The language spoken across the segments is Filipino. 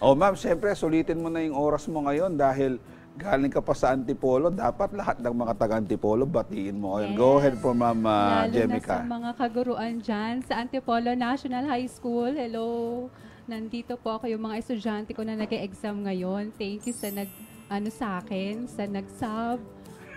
Oh, ma'am, siyempre, sulitin mo na yung oras mo ngayon dahil galing ka pa sa Antipolo. Dapat lahat ng mga taga-Antipolo, batiin mo. Yes. Go ahead po, ma'am Jemica. Lalo na sa mga kaguruan dyan sa Antipolo National High School. Hello. Nandito po ako, yung mga estudyante ko na nag-e-exam ngayon. Thank you sa sa akin, sa nag-sub.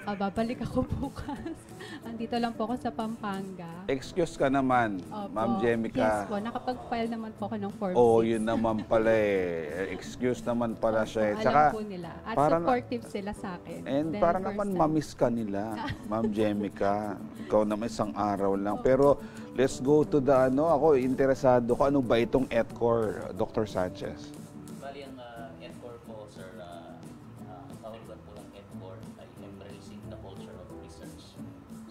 Babalik ako bukas. Andito lang po ako sa Pampanga. Excuse ka naman, Ma'am Jemica. Yes po, nakapag-file naman po ako ng Form 6. Oh, yun naman pala eh. Excuse naman pala siya eh. Alam po nila. At supportive sila sa akin. And para naman mamiss ka nila, Ma'am Jemica. Ikaw naman isang araw lang. Pero let's go to the ako interesado ko. Ano ba itong EdCore, Dr. Sanchez? Bali, ang EdCore po, sir, kahulugan po ng EdCore ay embracing the culture of research.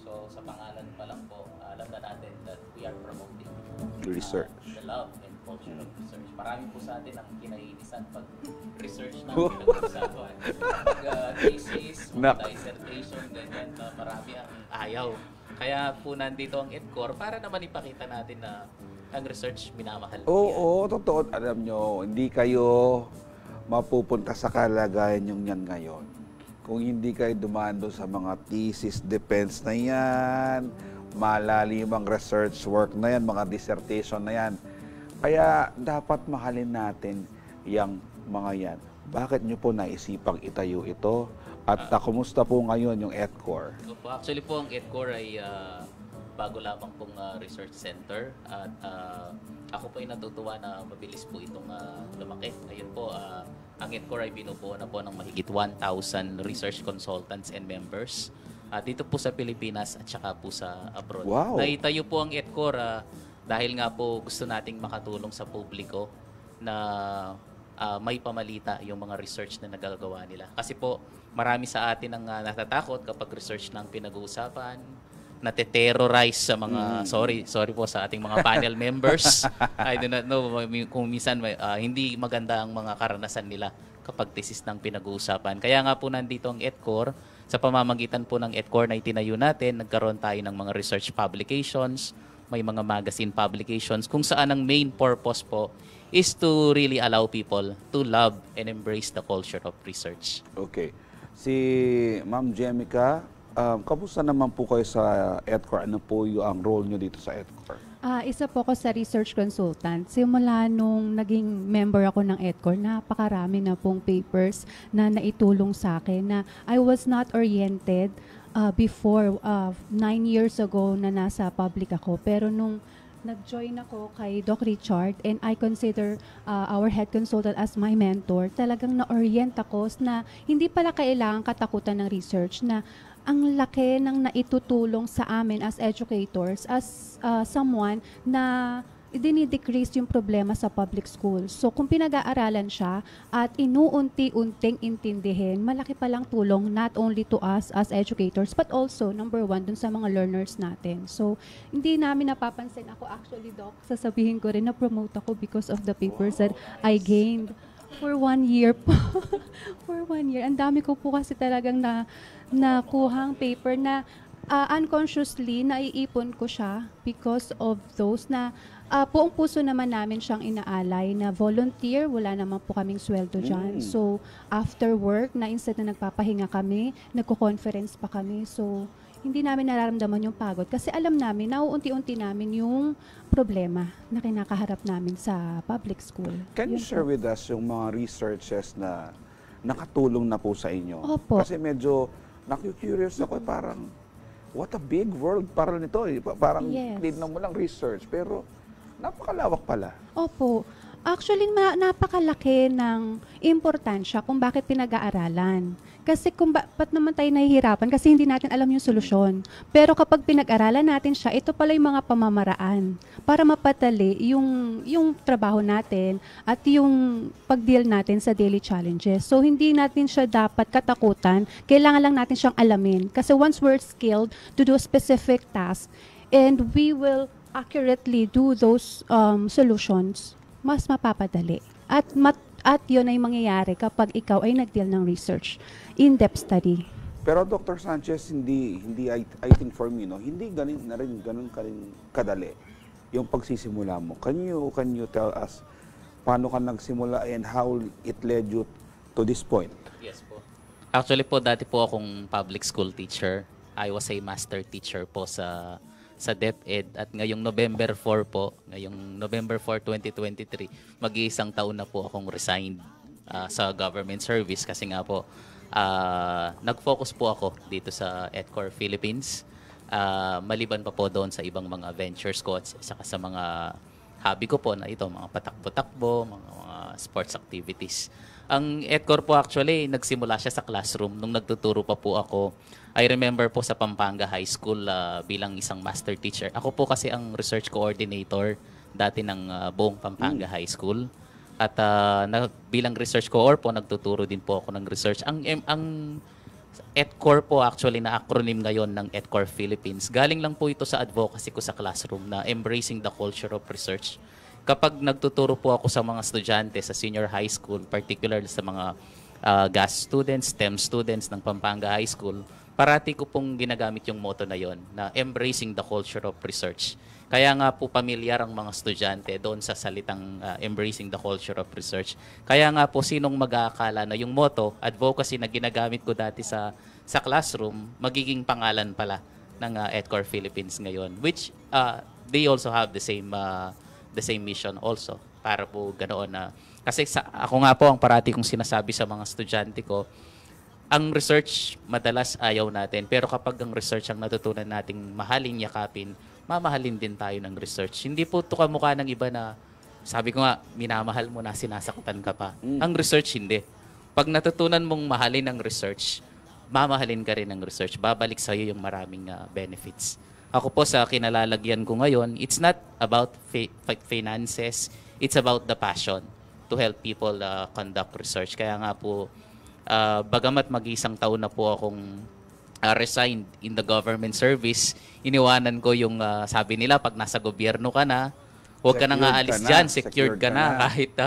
So, sa pangalan pa lang po, alam na natin that we are promoting Research. The love and culture of research. Marami po sa atin ang kinaiinisan pag research na pinag-usapan. Pag thesis, dissertation, ganyan, marami ang ayaw. Kaya po nandito ang EdCore para naman ipakita natin na ang research minamahal. Oo, totoo. Alam nyo, hindi kayo mapupunta sa kalagayan yung yan ngayon. Kung hindi kayo dumaan doon sa mga thesis, defense na yan, malalimang research work na yan, mga dissertation na yan. Kaya dapat mahalin natin yung mga yan. Bakit nyo po naisipang itayo ito? At kumusta po ngayon yung EdCore? Actually po, ang EdCore ay bago lamang pong research center. At ako po ay natutuwa na mabilis po itong lumaki. Ayun po, ang EdCore ay binubuo na po ng mahigit 1,000 research consultants and members. Dito po sa Pilipinas at saka po sa abroad. Wow. Naitayo po ang EdCore dahil nga po gusto nating makatulong sa publiko na may pamalita yung mga research na nagagawa nila. Kasi po, marami sa atin ang natatakot kapag research ng pinag-uusapan, nate-terrorize sa mga, sorry po sa ating mga panel members. I do not know kung minsan hindi maganda ang mga karanasan nila kapag thesis ng pinag-uusapan. Kaya nga po nandito ang EdCore. Sa pamamagitan po ng EdCore na itinayo natin, nagkaroon tayo ng mga research publications, may mga magazine publications, kung saan ang main purpose po is to really allow people to love and embrace the culture of research. Okay. Si Ma'am Jemica, kamusta naman po kayo sa EdCore? Ano po yung role nyo dito sa EdCore? Isa po ako sa research consultant. Simula nung naging member ako ng EdCore, napakarami na pong papers na naitulong sa akin na I was not oriented before 9 years ago na nasa public ako. Pero nung nag-join ako kay Doc Richard and I consider our head consultant as my mentor, talagang na-orient ako na hindi pala kailangan katakutan ng research, na ang laki ng naitutulong sa amin as educators, as someone na dinidecrease yung problema sa public school. So kung pinag-aaralan siya at inuunti-unting intindihin, malaki palang tulong not only to us as educators but also, number one, dun sa mga learners natin. So hindi namin napapansin, ako actually, Doc, sasabihin ko rin, na-promote ako because of the papers that I gained. For 1 year po. For 1 year. Ang dami ko po kasi talagang nakuhang paper na unconsciously naiipon ko siya because of those na buong puso naman namin siyang inaalay na volunteer. Wala naman po kaming sweldo dyan. So, after work, na instead na nagpapahinga kami, nagko-conference pa kami. So, hindi namin nararamdaman yung pagod kasi alam namin, nauunti-unti namin yung problema na kinakaharap namin sa public school. Can you share with us yung mga researches na nakatulong na po sa inyo? Opo. Kasi medyo naku-curious ako, parang what a big world para nito. Parang tinignan mo lang research, pero napakalawak pala. Opo. Actually, napakalaki ng importansya kung bakit pinag-aaralan. Kasi kung ba't naman tayo nahihirapan kasi hindi natin alam yung solusyon. Pero kapag pinag-aralan natin siya, ito pala yung mga pamamaraan para mapatali yung trabaho natin at yung pag-deal natin sa daily challenges. So, hindi natin siya dapat katakutan. Kailangan lang natin siyang alamin. Kasi once we're skilled to do a specific task and we will accurately do those solutions, mas mapapadali. At yun ay mangyayari kapag ikaw ay nag-deal ng research, in-depth study. Pero Dr. Sanchez, hindi I think for me, no, hindi ganun kadali yung pagsisimula mo. Can you tell us paano ka nagsimula and how it led you to this point? Yes po. Actually po, dati po akong public school teacher. I was a master teacher po sa DepEd at ngayong November 4 po, ngayong November 4, 2023, mag-iisang taon na po akong resigned sa government service kasi nga po nag-focus po ako dito sa EdCore Philippines. Maliban pa po doon sa ibang mga ventures ko at saka sa mga hobby ko po na ito, mga patakbo-takbo, mga sports activities. Ang EdCore po actually, nagsimula siya sa classroom nung nagtuturo pa po ako. I remember po sa Pampanga High School bilang isang master teacher. Ako po kasi ang research coordinator dati ng buong Pampanga High School. At bilang research coor po, nagtuturo din po ako ng research. Ang EdCore po actually na acronym ngayon ng EdCore Philippines. Galing lang po ito sa advocacy ko sa classroom na embracing the culture of research. Kapag nagtuturo po ako sa mga estudyante sa senior high school, particularly sa mga GAS students, STEM students ng Pampanga High School, parati ko pong ginagamit yung motto na yon na embracing the culture of research. Kaya nga po pamilyar ang mga estudyante doon sa salitang embracing the culture of research. Kaya nga po sinong mag-aakala na yung motto, advocacy na ginagamit ko dati sa classroom, magiging pangalan pala ng EdCore Philippines ngayon, which they also have the same mission also para po ganoon na kasi ako nga po ang parati kong sinasabi sa mga estudyante ko, ang research madalas ayaw natin pero kapag ang research ang natutunan nating mahalin, yakapin, mamahalin din tayo ng research. Hindi po ito kamukha ng iba na sabi ko nga minamahal mo na sinasaktan ka pa. Ang research hindi. Pag natutunan mong mahalin ang research, mamahalin ka rin ng research. Babalik sa iyo yung maraming benefits. Ako po sa kinalalagyan ko ngayon, it's not about finances, it's about the passion to help people conduct research. Kaya nga po, bagamat mag-isang taon na po akong resigned in the government service, iniwanan ko yung sabi nila, pag nasa gobyerno ka na, huwag ka nang aalis dyan, secured ka na. Kahit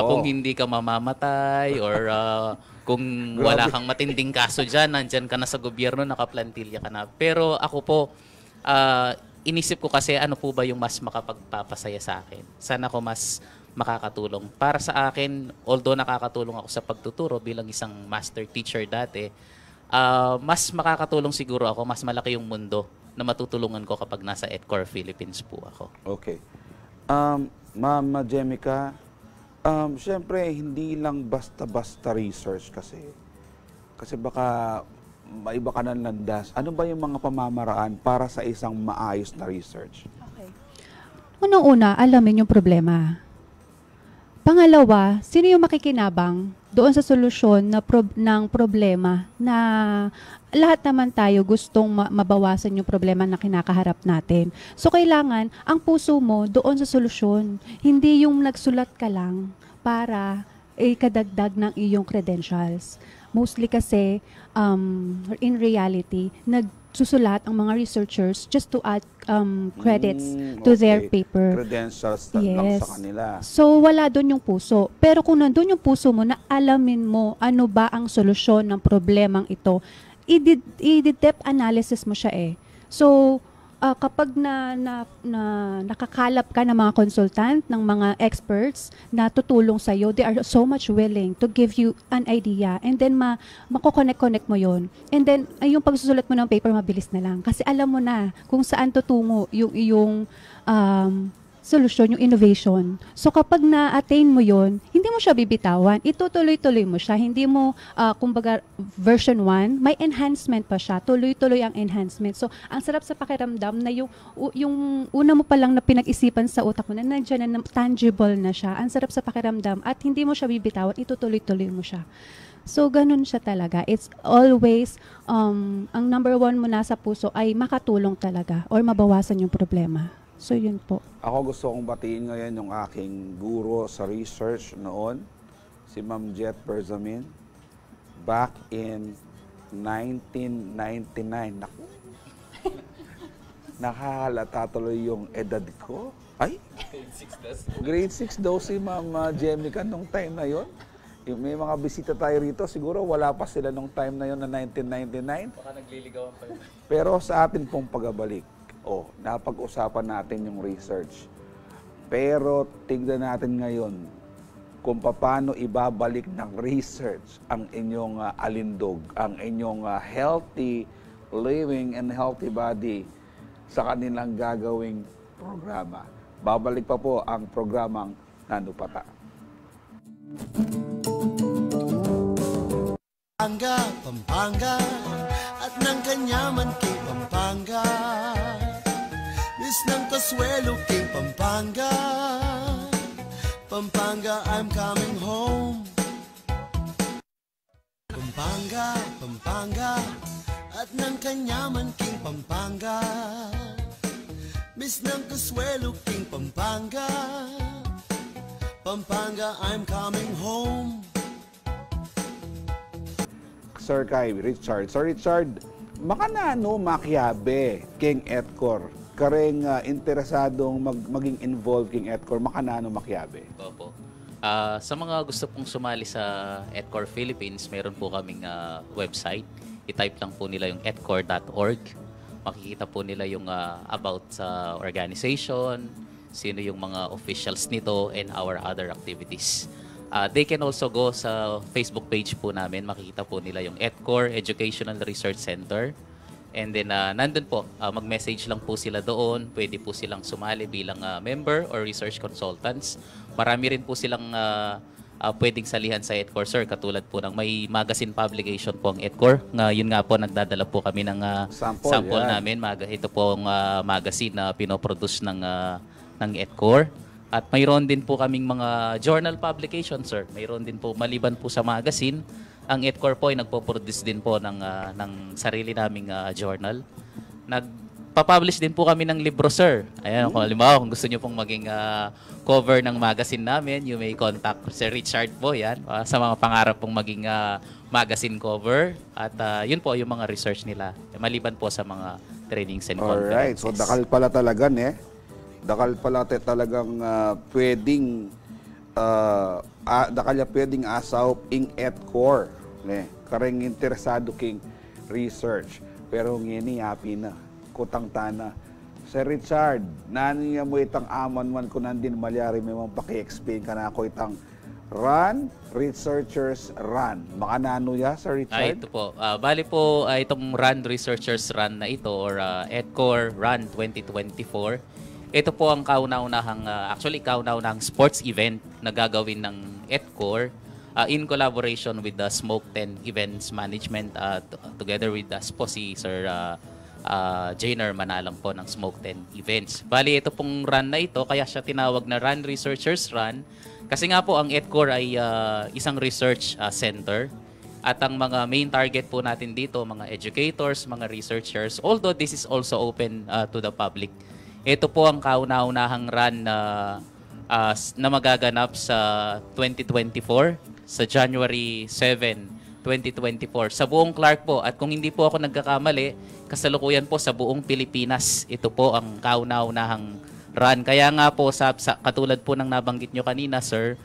kung hindi ka mamamatay or kung wala kang matinding kaso dyan, nandyan ka na sa gobyerno, nakaplantilya ka na. Pero ako po, inisip ko kasi ano po ba yung mas makapagpapasaya sa akin. Sana ko mas makakatulong. Para sa akin, although nakakatulong ako sa pagtuturo bilang isang master teacher dati, mas makakatulong siguro ako, mas malaki yung mundo na matutulungan ko kapag nasa EdCore Philippines po ako. Okay. Ma'am Jemica, syempre hindi lang basta-basta research kasi baka maiba ka ng landas. Ano ba yung mga pamamaraan para sa isang maayos na research? Okay. Unang-una, alamin yung problema. Pangalawa, sino yung makikinabang doon sa solusyon ng problema na lahat naman tayo gustong mabawasan yung problema na kinakaharap natin. So, kailangan ang puso mo doon sa solusyon. Hindi yung nagsulat ka lang para ikadagdag ng iyong credentials. Mostly kasi, in reality, nagsusulat ang mga researchers just to add credits to their paper. Credentials lang sa kanila. So, wala doon yung puso. Pero kung nandun yung puso mo, na alamin mo ano ba ang solusyon ng problemang ito, i-depth analysis mo siya eh. So, kapag nakakalap ka ng mga consultant, ng mga experts na tutulong sa'yo, they are so much willing to give you an idea and then mako-connect mo yon. And then, yung pagsusulat mo ng paper, mabilis na lang. Kasi alam mo na kung saan tutungo yung iyong solusyon, yung innovation. So kapag na-attain mo yon, hindi mo siya bibitawan. Itutuloy-tuloy mo siya. Hindi mo, kumbaga, version 1, may enhancement pa siya. Tuloy-tuloy ang enhancement. So, ang sarap sa pakiramdam na yung una mo pa lang na pinag-isipan sa utak mo na nandiyan na tangible na siya. Ang sarap sa pakiramdam at hindi mo siya bibitawan, itutuloy-tuloy mo siya. So, ganun siya talaga. It's always, ang number 1 mo nasa puso ay makatulong talaga or mabawasan yung problema. So, yun po. Ako gusto kong batiin ngayon yung aking guro sa research noon, si Ma'am Jet Berzamin, back in 1999. Naku, nakahalata tuloy yung edad ko. Ay, grade 6 daw si Ma'am Jemica nung time na yon. May mga bisita tayo rito, siguro wala pa sila nung time na yon na 1999. Baka nagliligawan pa yun. Pero sa atin pong pagbabalik, napag-usapan natin yung research. Pero tignan natin ngayon kung paano ibabalik ng research ang inyong alindog, ang inyong healthy living and healthy body sa kanilang gagawing programa. Babalik pa po ang programang Nanupata. Pampanga, at ng kanyaman kay Pampanga. Miss ng Kasuelo kay Pampanga. Pampanga, I'm coming home. Pampanga, at ng kanyaman king Pampanga. Miss ng Kasuelo king Pampanga. Pampanga, I'm coming home. Sir kay Richard. Sir Richard, makanano makiabe king Edcor? Kareng interesadong maging involved king Edcor, makanano makiabe? Opo. Sa mga gusto pong sumali sa EDCOR Philippines, meron po kaming website. I-type lang po nila yung edcor.org. Makikita po nila yung about sa organization, sino yung mga officials nito, and our other activities. They can also go sa Facebook page po namin. Makikita po nila yung EDCOR Educational Research Center. And then nandun po, mag-message lang po sila doon. Pwede po silang sumali bilang member or research consultants. Marami rin po silang pwedeng salihan sa EDCOR, sir. Katulad po ng may magazine publication po ang EDCOR. Yun nga po, nagdadala po kami ng sample namin. Ito po ang magazine na pinoproduce ng EDCOR. At mayroon din po kaming mga journal publication, sir. Mayroon din po, maliban po sa magazine, ang EDCOR po ay nagpo-produce din po ng sarili naming journal. Nagpa-publish din po kami ng libro, sir. Ayan, kung halimbawa, kung gusto nyo pong maging cover ng magazine namin, you may contact Sir Richard po, yan, sa mga pangarap pong maging magazine cover. At yun po yung mga research nila, maliban po sa mga trainings and conferences. Alright, so dakal pala talaga, dakal pala talagang pwedeng pwedeng asaw ing EDCOR, kareng interesado king research, pero ngini happy na kutang tana. Sir Richard, naniya mo itang aman man ko nandin malyari may mga paki-explain ka na ako itang Run, Researchers Run. Makanano ya, Sir Richard? Ito po. Bali po, itong Run, Researchers Run na ito, or EDCOR Run 2024, ito po ang kauna-unahang sports event na gagawin ng EDCOR in collaboration with the Smoke 10 Events Management together with si Sir Jainer Manalang po ng Smoke 10 Events. Bali, ito pong run na ito, kaya siya tinawag na Run Researchers Run kasi nga po ang EDCOR ay isang research center at ang mga main target po natin dito, mga educators, mga researchers, although this is also open to the public. Ito po ang kauna-unahang run na magaganap sa 2024, sa January 7, 2024, sa buong Clark po. At kung hindi po ako nagkakamali, kasalukuyan po sa buong Pilipinas. Ito po ang kauna-unahang run. Kaya nga po, sa katulad po ng nabanggit nyo kanina, sir,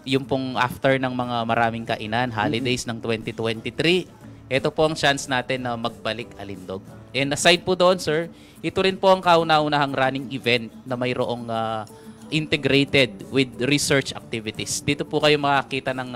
yung pong after ng mga maraming kainan, holidays ng 2023, ito po ang chance natin na magbalik Alindog. And aside po doon, sir, ito rin po ang kauna-unahang running event na mayroong integrated with research activities. Dito po kayo makakita ng,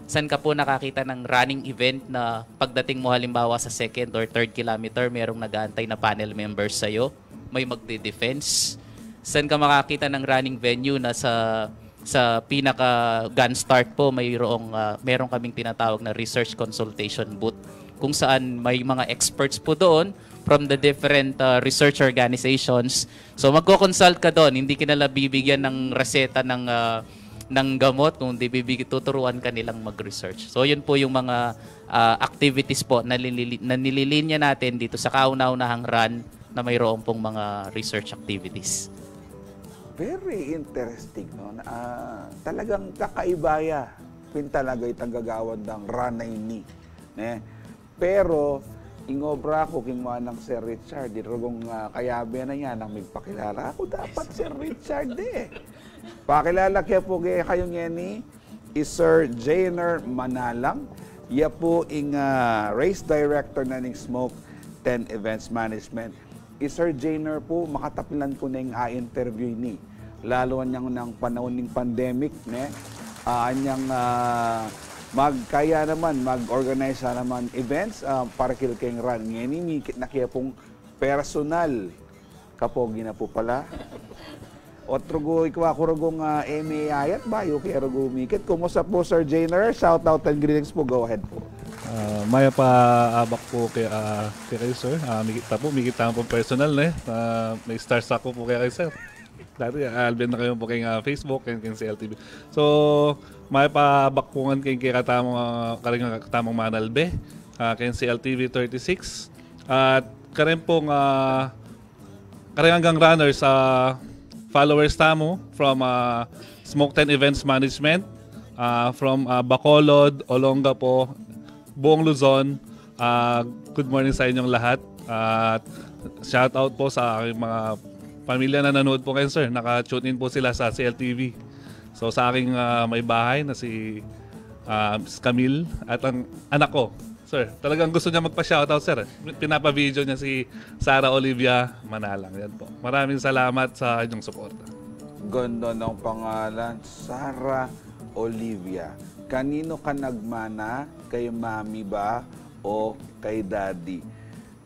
saan ka po nakakita ng running event na pagdating mo halimbawa sa 2nd or 3rd kilometer, mayroong nag-aantay na panel members sa'yo, may magde-defense. Saan ka makakita ng running venue na sa pinaka gun start po, mayroong kaming tinatawag na research consultation booth kung saan may mga experts po doon from the different research organizations. So magko-consult ka doon, hindi ka nila bibigyan ng reseta ng gamot, kundi tuturuan ka nilang mag-research. So yun po yung mga activities po na nililinya natin dito sa kauna-unahang run na mayroong pong mga research activities. Very interesting, no? Talagang kakaibaya pin talaga itang gagawad ng run na ini. Pero ingobra ko king manang Sir Richard, dirugong kayabe na niya nang magpakilala. Ako dapat Sir Richard Pakilala kaya po kayo ngeni is Sir Jainer Manalang. Iya po ing race director na ning Smoke 10 Events Management. Sir Jainer po, makatapilan ko na yung interview ni. lalo niyang ng panahon ng pandemic, ne? Anyang magkaya naman, mag-organize naman events para kilkeng ran. Ngayon, mikit na kaya pong personal. Kapogi na po pala. Otro go, ikaw ako ragong ayat bayo kaya rago mikit. Kumusta po, Sir Jainer? Shout out and greetings po. Go ahead po. Maya pa abak po kay kayo, sir. Mikita po personal na may stars ako po kay sir. Dati alben na kayo po kay Facebook and kay CLTV. So, maya pa abak po kay katamang manalbe kay CLTV 36 at karen pong karengang runners followers tamo from Smoke 10 Events Management from Bacolod, Olonga po, buong Luzon. Good morning sa inyong lahat. Shout out po sa aking mga pamilya na nanood po kayo, sir. Naka-tune in po sila sa CLTV. So sa aking may bahay na si Camille at ang anak ko, sir. Talagang gusto niya magpa-shoutout, sir. Pinapa-video niya si Sarah Olivia Manalang. Yan po. Maraming salamat sa inyong suporta. Ganda ng pangalan, Sarah Olivia. Kanino ka nagmana? Kay mami ba o kay daddy?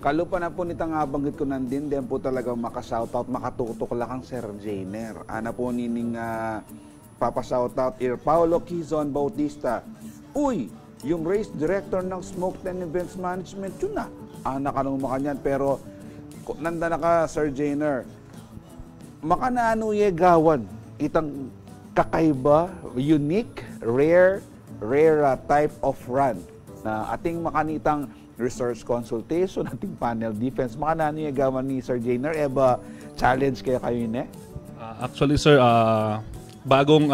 Kalupa na po nitang banggit ko nandin, din po talagang makashoutout, makatutok lang ang Sir Jainer. Ana po nining papashoutout, Paulo Quizon Bautista. Uy! Yung race director ng Smoke 10 Events Management, yun na. Anak ka nung makanyan. Pero, nanda na ka, Sir Jainer. Makanaano gawan. Itang kakaiba, unique, rare type of run. Na ating makanitang research consultation, ating panel defense. Makanaano gawan ni Sir Jainer. Eba, challenge kayo yun Actually, sir, bagong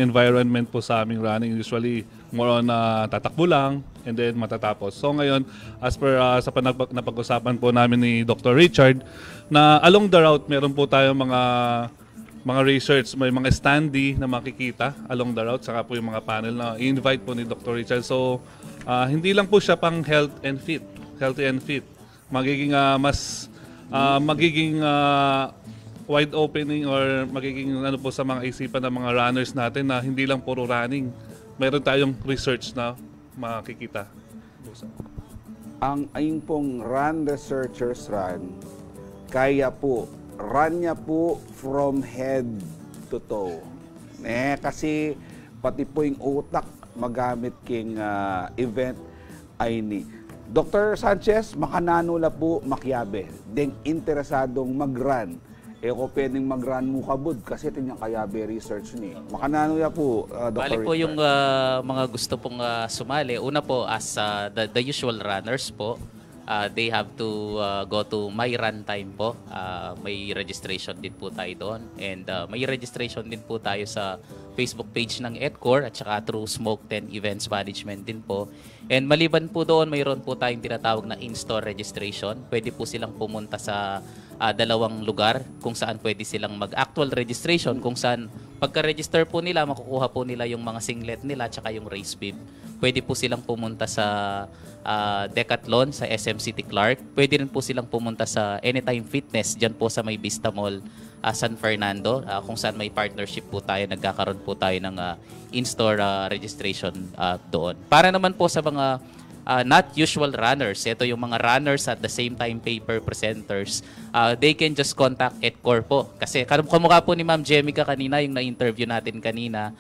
environment po sa aming running. Usually, more on tatakbo lang and then matatapos. So ngayon, as per sa napag-usapan po namin ni Dr. Richard, na along the route, meron po tayo mga research, may mga standee na makikita along the route, saka po yung mga panel na i-invite po ni Dr. Richard. So, hindi lang po siya pang healthy and fit. Magiging wide opening or magiging po sa mga isipan ng mga runners natin na hindi lang puro running. Meron tayong research na makikita. Ang ayun pong run researchers run, kaya po, run niya po from head to toe. Kasi pati po yung utak magamit king event ay ni Dr. Sanchez, makanano na po makyabe. Deng interesadong mag-run. Ko pwedeng mag-run mo kabud kasi tinyang kayabe research ni. Makanano ya po, Dr. Bali po yung mga gusto pong sumali. Una po as the usual runners po, they have to go to My Run Time po. May registration din po tayo doon. And may registration din po tayo sa Facebook page ng EDCOR at saka through Smoke 10 Events Management din po. And maliban po doon, mayroon po tayong tinatawag na in-store registration. Pwede po silang pumunta sa dalawang lugar kung saan pwede silang mag-actual registration, kung saan pagka-register po nila, makukuha po nila yung mga singlet nila at saka yung race bib. Pwede po silang pumunta sa Decathlon, sa SM City Clark. Pwede rin po silang pumunta sa Anytime Fitness, dyan po sa may Vista Mall, San Fernando, kung saan may partnership po tayo, nagkakaroon po tayo ng in-store registration doon. Para naman po sa mga not usual runners, ito yung mga runners at the same time paper presenters, they can just contact EDCOR po. Kasi kamukha po ni Ma'am Jemica kanina, yung na-interview natin kanina,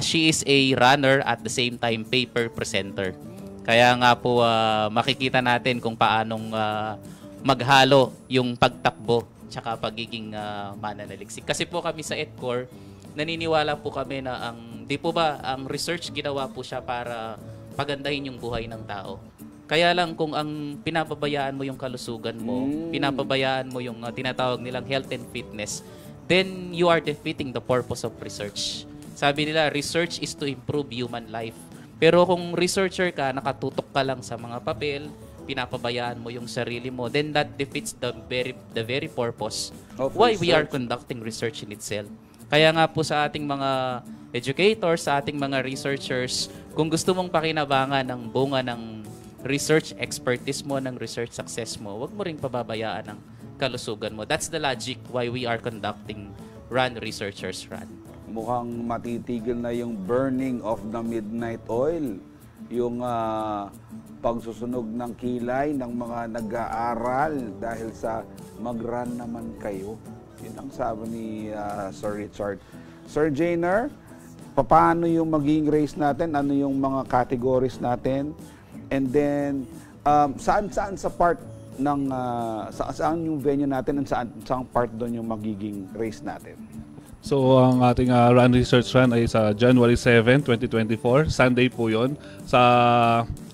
she is a runner at the same time paper presenter. Kaya nga po makikita natin kung paanong maghalo yung pagtakbo tsaka pagiging mananaliksik. Kasi po kami sa EDCOR, naniniwala po kami na ang research ginawa po siya para pagandahin yung buhay ng tao. Kaya lang kung ang pinapabayaan mo yung kalusugan mo, pinapabayaan mo yung tinatawag nilang health and fitness, then you are defeating the purpose of research. Sabi nila, research is to improve human life. Pero kung researcher ka, nakatutok ka lang sa mga papel, pinapabayaan mo yung sarili mo, then that defeats the very purpose of why we are conducting research in itself. Kaya nga po sa ating mga educators, sa ating mga researchers, kung gusto mong pakinabangan ng bunga ng research expertise mo, ng research success mo, wag mo ring pababayaan ang kalusugan mo. That's the logic why we are conducting Run Researchers Run. Mukhang matitigil na yung burning of the midnight oil. Yung pagsusunog ng kilay ng mga nag-aaral dahil sa mag-run naman kayo. Yun ang sabi ni Sir Richard. Sir Jainer, paano yung magiging race natin? Ano yung mga categories natin? And then, saan sa part ng, saan yung venue natin and saan part doon yung magiging race natin? So ang ating Run Research Run ay sa January 7, 2024. Sunday po yon sa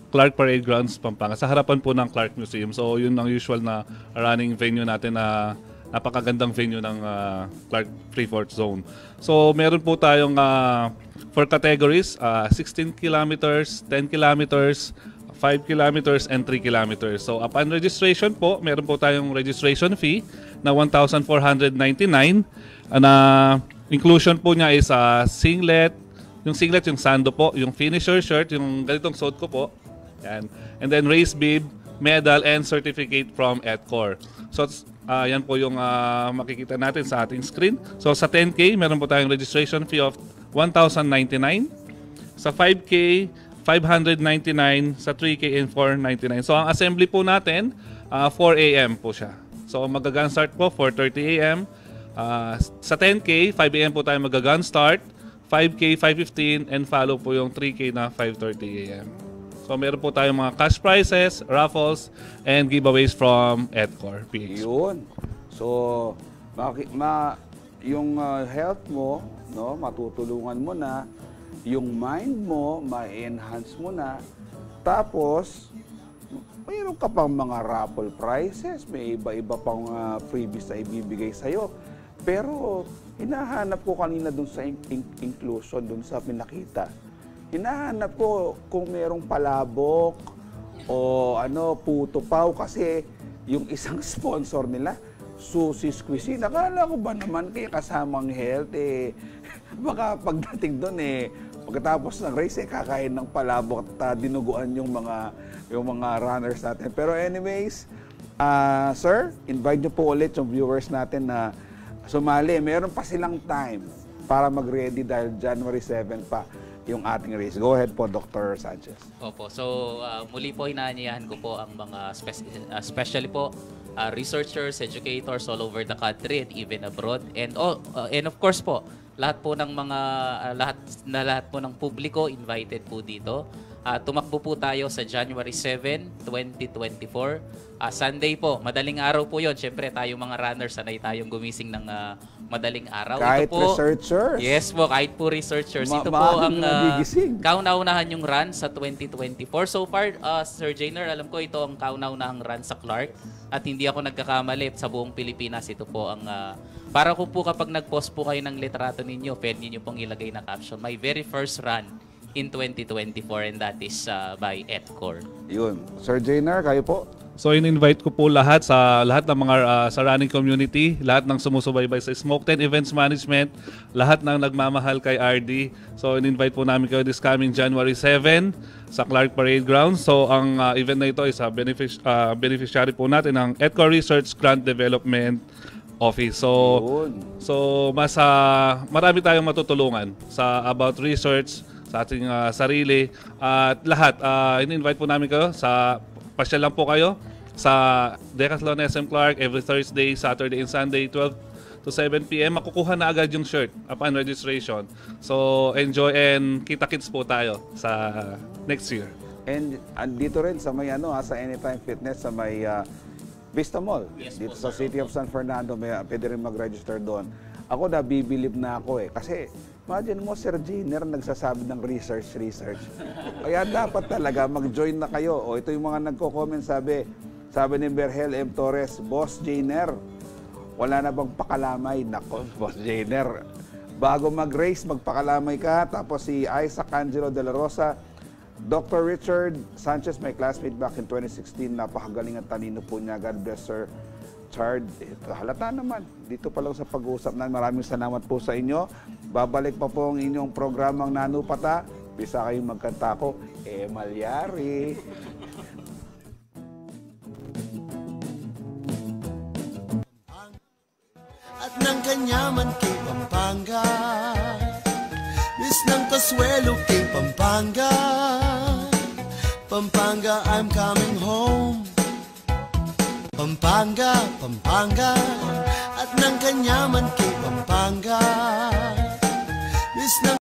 Clark Parade Grounds, Pampanga. Sa harapan po ng Clark Museum. So yun ang usual na running venue natin na napakagandang venue ng Clark Freeport Zone. So meron po tayong 4 categories, 16 kilometers, 10 kilometers, 5 kilometers, and 3 kilometers. So upon registration po, meron po tayong registration fee na 1,499. Na inclusion po niya is singlet, yung singlet, yung sando po, yung finisher shirt, yung ganitong suot ko po. Yan. And then race bib, medal, and certificate from EDCOR. So yan po yung makikita natin sa ating screen. So sa 10K, meron po tayong registration fee of 1,099. Sa 5K, 599. Sa 3K and 499. So ang assembly po natin, 4 a.m. po siya. So magagan start po 4:30 a.m. Sa 10K, 5 a.m. po tayo mag-gun start, 5K, 5:15, and follow po yung 3K na 5:30 a.m. So meron po tayong mga cash prizes, raffles, and giveaways from EDCOR PH. Yun. So, yung health mo, no, matutulungan mo na, yung mind mo, ma-enhance mo na, tapos, mayroon ka pang mga raffle prizes, may iba-iba pang freebies na ibibigay sa'yo. Pero hinahanap ko kanina dun sa inclusion, dun sa pinakita. Hinahanap ko kung merong palabok o puto pao kasi yung isang sponsor nila, Susie's Cuisine. Akala ko ba naman kaya kasamang health baka pagdating dun pagkatapos ng race kakain ng palabok at dinuguan yung mga runners natin. Pero anyways, sir, invite niyo po ulit yung viewers natin na sumali. Meron pa silang time para mag-ready dahil January 7 pa yung ating race. Go ahead po, Dr. Sanchez. Opo. So, muli po hinaanyayahan ko po ang mga especially po researchers, educators all over the country and even abroad. And of course po, lahat po ng mga lahat po ng publiko invited po dito. Tumakbo po tayo sa January 7, 2024. Sunday po, madaling araw po yon. Siyempre, tayo mga runners, sanay tayong gumising ng madaling araw. Kahit ito po, researchers? Yes po, kahit po researchers. Ito po ang kauna-unahan yung run sa 2024. So far, Sir Jainer, alam ko ito ang kauna-unahang run sa Clark. At hindi ako nagkakamali sa buong Pilipinas. Ito po ang... para ko po kapag nag-post po kayo ng litrato ninyo, pwede nyo pong ilagay na caption. My very first run in 2024 and that is by EDCOR. Yun. Sir Jainer, kayo po? So in-invite ko po lahat ng mga sa running community, lahat ng sumusubaybay sa Smoke 10 Events Management, lahat ng nagmamahal kay RD. So in-invite po namin kayo this coming January 7 sa Clark Parade Grounds. So ang event na ito is beneficiary po natin ng EDCOR Research Grant Development Office. So mas marami tayong matutulungan sa about research sa ating sarili at lahat. In-invite po namin kayo sa pasyal lang po kayo sa Decathlon SM Clark every Thursday, Saturday, and Sunday, 12 to 7 p.m. Makukuha na agad yung shirt upon registration. So, enjoy and kita-kits po tayo sa next year. And dito rin sa may sa Anytime Fitness, sa may Vista Mall. Yes, dito po, sa City of San Fernando, pwede rin mag-register doon. Ako nabibilib na ako kasi imagine mo, Sir Jainer, nagsasabi ng research. Kaya dapat talaga mag-join na kayo. O ito yung mga nagko-comment, sabi ni Berhel M. Torres, Boss Jainer, wala na bang pakalamay? Nako, Boss Jainer, bago mag-race, magpakalamay ka. Tapos si Isaac Angelo de la Rosa, Dr. Richard Sanchez, my classmate back in 2016, napakagaling at talino po niya. God bless, Sir Chard. Halata naman. Dito pa lang sa pag-uusap na. Maraming salamat po sa inyo. Babalik pa po ang inyong programang Nanupata. Bisa kayong magkanta ko, Malyari. At ng kanyaman kay ng Kasuelo, King Pampanga. Pampanga, I'm coming home. Pampanga, Pampanga, at ng Kanyaman, King Pampanga. Miss ng